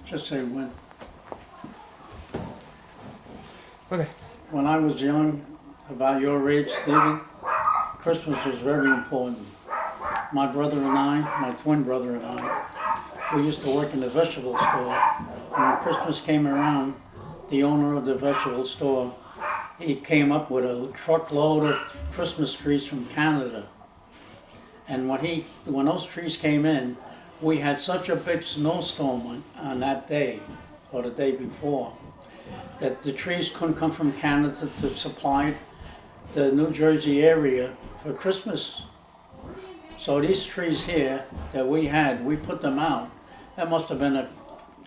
just say Okay. when I was young, about your age, Stephen, Christmas was very important. My brother and I, my twin brother and I, we used to work in the vegetable store. And when Christmas came around, the owner of the vegetable store, he came up with a truckload of Christmas trees from Canada. And when those trees came in, we had such a big snowstorm on that day, or the day before, that the trees couldn't come from Canada to supply the New Jersey area for Christmas. So these trees here that we put them out. There must have been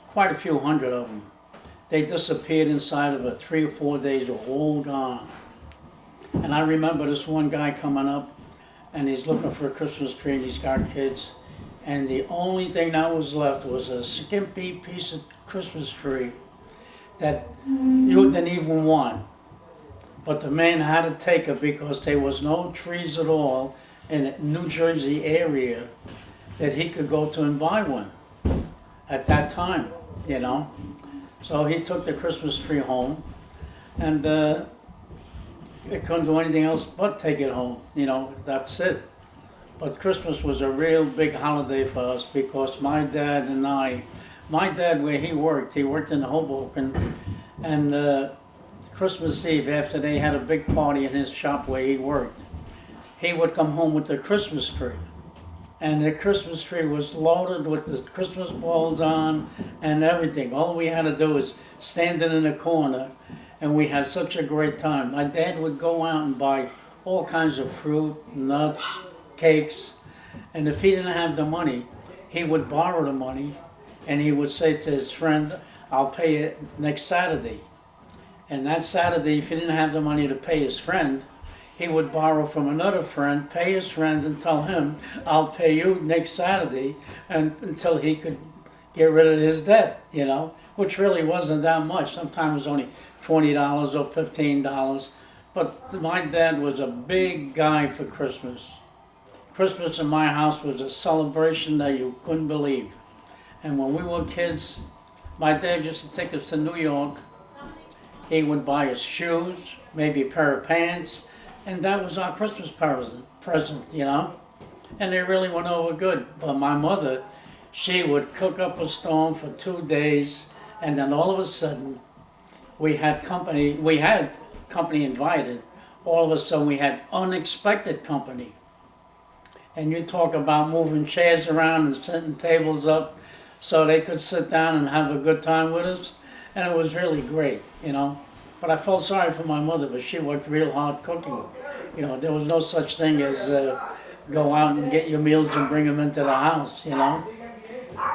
quite a few hundred of them. They disappeared inside of 3 or 4 days, were all gone. And I remember this one guy coming up, and he's looking for a Christmas tree, and he's got kids. And the only thing that was left was a skimpy piece of Christmas tree that you didn't even want. But the man had to take it because there was no trees at all in the New Jersey area that he could go to and buy one at that time, you know. So he took the Christmas tree home, and it couldn't do anything else but take it home, you know, that's it. But Christmas was a real big holiday for us because my dad where he worked in Hoboken, and Christmas Eve, after they had a big party in his shop where he worked, he would come home with the Christmas tree. And the Christmas tree was loaded with the Christmas balls on and everything. All we had to do was stand in the corner, and we had such a great time. My dad would go out and buy all kinds of fruit, nuts, cakes, and if he didn't have the money, he would borrow the money, and he would say to his friend, "I'll pay it next Saturday." And that Saturday, if he didn't have the money to pay his friend, he would borrow from another friend, pay his friend, and tell him, "I'll pay you next Saturday," and until he could get rid of his debt, you know, which really wasn't that much. Sometimes it was only $20 or $15. But my dad was a big guy for Christmas. Christmas in my house was a celebration that you couldn't believe. And when we were kids, my dad used to take us to New York. He would buy us shoes, maybe a pair of pants, and that was our Christmas present, you know. And they really went over good. But my mother, she would cook up a storm for 2 days, and then all of a sudden, we had company invited. All of a sudden, we had unexpected company. And you talk about moving chairs around and setting tables up so they could sit down and have a good time with us. And it was really great, you know. But I felt sorry for my mother, but she worked real hard cooking. You know, there was no such thing as go out and get your meals and bring them into the house, you know.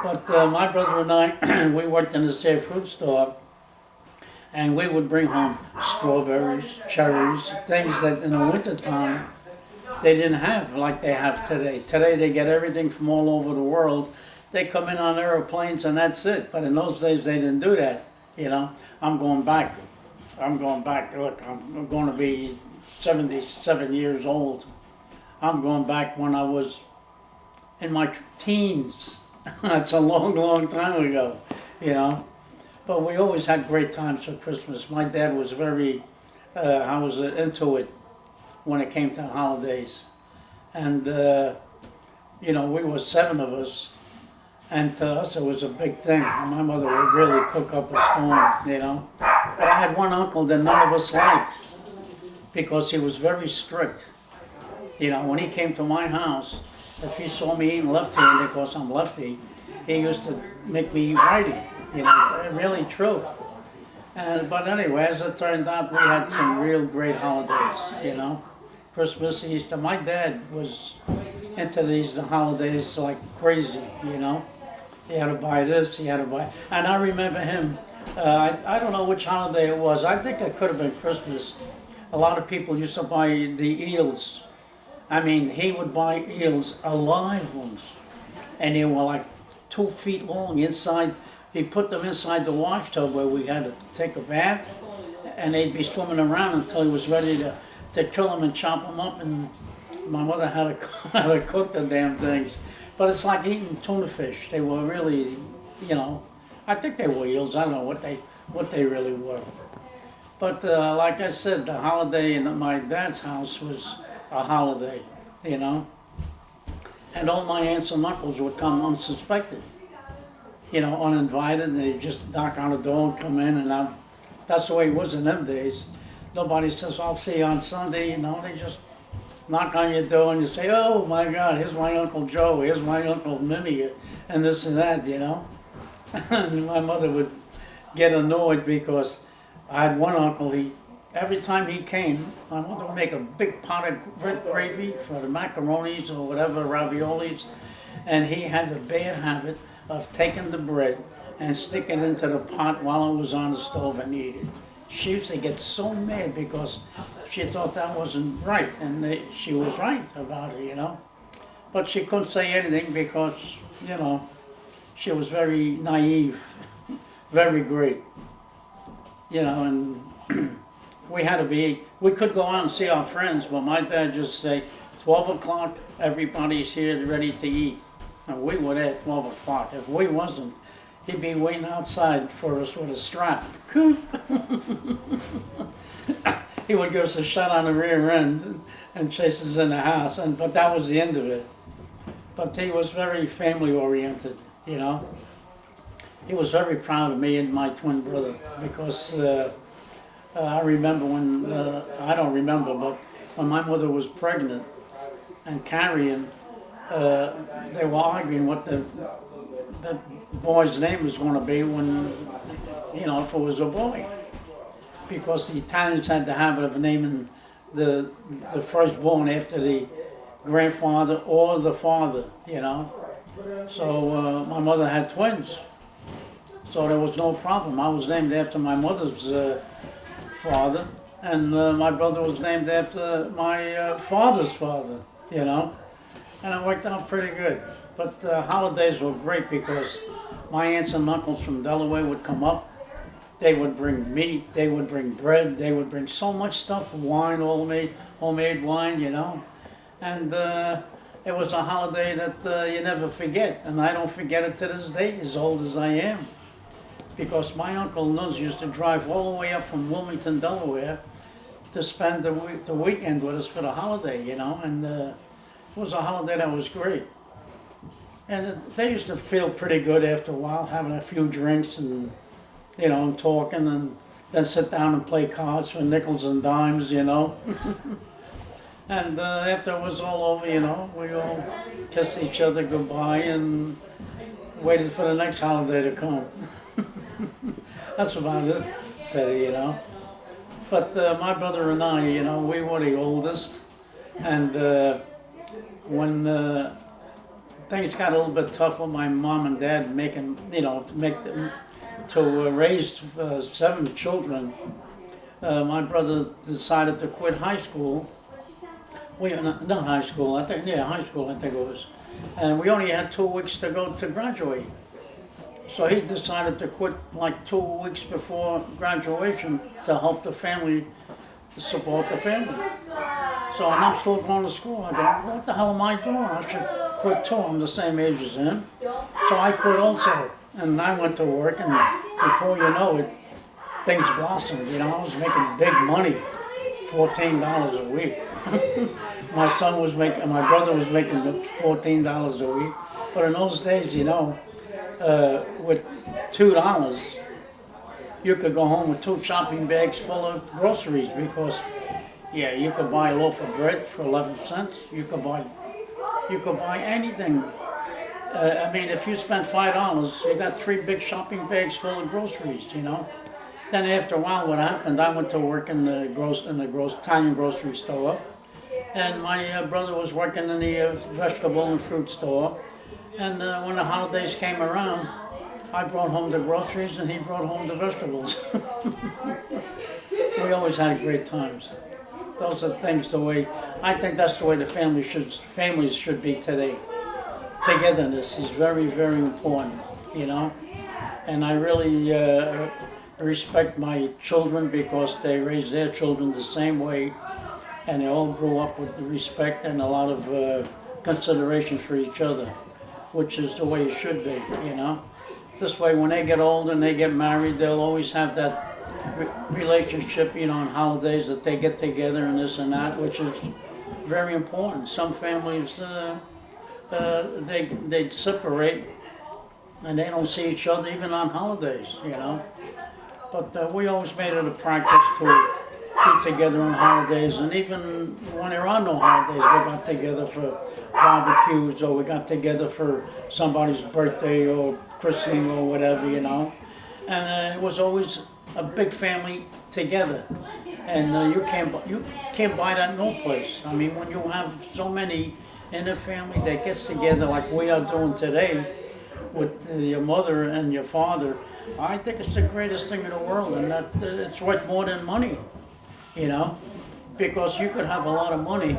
But my brother and I, we worked in the safe fruit store, and we would bring home strawberries, cherries, things that in the wintertime they didn't have like they have today. Today they get everything from all over the world. They come in on airplanes and that's it. But in those days they didn't do that, you know. I'm going back. Look, I'm going to be 77 years old. I'm going back when I was in my teens. That's a long, long time ago, you know. But we always had great times for Christmas. My dad was very, I was into it when it came to holidays. And, you know, we were 7 of us. And to us, it was a big thing. My mother would really cook up a storm, you know. But I had one uncle that none of us liked because he was very strict. You know, when he came to my house, if he saw me eating left-handed because I'm lefty, he used to make me eat righty. You know, really true. But anyway, as it turned out, we had some real great holidays, you know. Christmas, Easter. My dad was into these holidays like crazy, you know. He had to buy this, he had to buy... And I remember him, I don't know which holiday it was. I think it could have been Christmas. A lot of people used to buy the eels. I mean, he would buy eels, alive ones. And they were like 2 feet long inside. He put them inside the wash tub where we had to take a bath. And they'd be swimming around until he was ready to kill them and chop them up. And my mother had to cook the damn things. But it's like eating tuna fish. They were really, you know, I think they were eels. I don't know what they really were. But like I said, the holiday in my dad's house was a holiday, you know. And all my aunts and uncles would come unsuspected, you know, uninvited. They just knock on the door and come in, and that's the way it was in them days. Nobody says, "I'll see you on Sunday," you know. They just knock on your door and you say, "Oh my God, here's my Uncle Joe, here's my Uncle Mimi," and this and that, you know. And my mother would get annoyed because I had one uncle, every time he came, my mother would make a big pot of red gravy for the macaronis or whatever, raviolis, and he had the bad habit of taking the bread and sticking it into the pot while it was on the stove and eat it. She used to get so mad because she thought that wasn't right, and she was right about it, you know. But she couldn't say anything because, you know, she was very naive, very great, you know, and we could go out and see our friends, but my dad just say, 12 o'clock, everybody's here ready to eat. And we were there at 12 o'clock. If we wasn't, he'd be waiting outside for us with a strap. He would give us a shot on the rear end and chase us in the house, but that was the end of it. But he was very family oriented, you know. He was very proud of me and my twin brother because I remember when, I don't remember, but when my mother was pregnant and carrying, they were arguing what the boy's name was going to be when, you know, if it was a boy. Because the Italians had the habit of naming the firstborn after the grandfather or the father, you know. So my mother had twins, so there was no problem. I was named after my mother's father, and my brother was named after my father's father, you know. And it worked out pretty good. But holidays were great because my aunts and uncles from Delaware would come up. They would bring meat, they would bring bread, they would bring so much stuff, wine, homemade wine, you know. And it was a holiday that you never forget, and I don't forget it to this day, as old as I am. Because my Uncle Nuns used to drive all the way up from Wilmington, Delaware, to spend the weekend with us for the holiday, you know, and it was a holiday that was great. And they used to feel pretty good after a while, having a few drinks and, you know, and talking, and then sit down and play cards for nickels and dimes, you know. And after it was all over, you know, we all kissed each other goodbye and waited for the next holiday to come. That's about it, you know. But my brother and I, you know, we were the oldest, and when things got a little bit tough with my mom and dad making, you know, to raise 7 children, my brother decided to quit high school. Not high school, I think, yeah, high school I think it was. And we only had 2 weeks to go to graduate. So he decided to quit like 2 weeks before graduation to help the family, to support the family. So and I'm still going to school. I go, what the hell am I doing? I should quit too. I'm the same age as him. So I quit also. And I went to work, and before you know it, things blossomed. You know, I was making big money, $14 a week. My brother was making $14 a week. But in those days, you know, with $2, you could go home with 2 shopping bags full of groceries because, yeah, you could buy a loaf of bread for 11 cents. You could buy anything. I mean, if you spent $5, you got 3 big shopping bags full of groceries, you know. Then after a while, what happened, I went to work in the Italian grocery store, and my brother was working in the vegetable and fruit store. And when the holidays came around, I brought home the groceries and he brought home the vegetables. We always had great times. Those are things I think that's the way the families should be today. Togetherness is very, very important, you know. And I really respect my children because they raise their children the same way, and they all grew up with the respect and a lot of consideration for each other, which is the way it should be, you know. This way, when they get older and they get married, they'll always have that relationship, you know, on holidays that they get together and this and that, which is very important. Some families, they separate and they don't see each other even on holidays, you know. But we always made it a practice to be together on holidays, and even when there are no holidays, we got together for barbecues, or we got together for somebody's birthday or christening or whatever, you know. And it was always a big family together, and you can't buy that no place. I mean, when you have so many in a family that gets together like we are doing today, with your mother and your father, I think it's the greatest thing in the world, and that it's worth more than money, you know, because you could have a lot of money,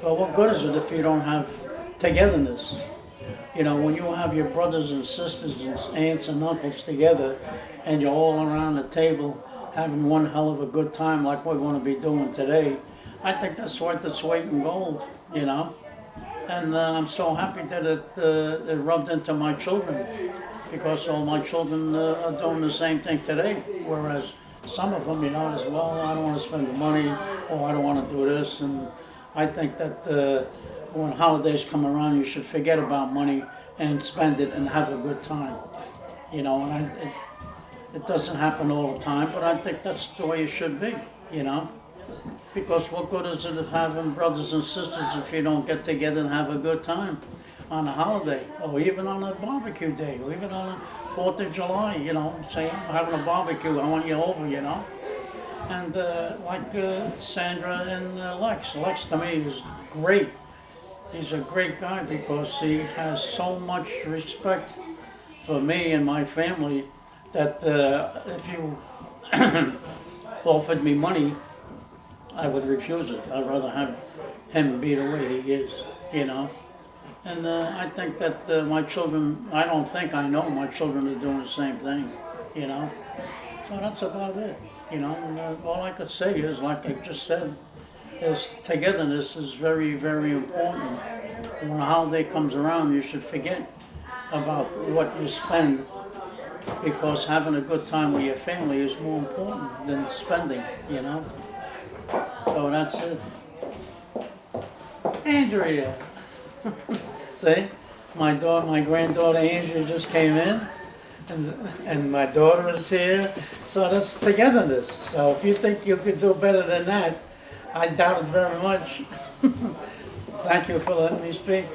but what good is it if you don't have togetherness? You know, when you have your brothers and sisters and aunts and uncles together, and you're all around the table having one hell of a good time like we're going to be doing today, I think that's worth its weight in gold, you know. And I'm so happy that it rubbed into my children, because all my children are doing the same thing today. Whereas some of them, you know, is, well, I don't want to spend the money, or I don't want to do this. And I think that when holidays come around, you should forget about money and spend it and have a good time. You know, and it doesn't happen all the time, but I think that's the way it should be, you know. Because what good is it of having brothers and sisters if you don't get together and have a good time on a holiday, or even on a barbecue day, or even on a 4th of July, you know, say I'm having a barbecue, I want you over, you know. And like Sandra and Lex to me is great. He's a great guy because he has so much respect for me and my family that if you offered me money, I would refuse it. I'd rather have him be the way he is, you know. And I think that my children, I don't think, I know my children are doing the same thing, you know. So that's about it, you know. And all I could say is, like I just said, is togetherness is very, very important. When a holiday comes around, you should forget about what you spend, because having a good time with your family is more important than spending, you know. So that's it. Andrea. See, my granddaughter Andrea just came in, and my daughter is here. So that's togetherness. So if you think you could do better than that, I doubt it very much. Thank you for letting me speak.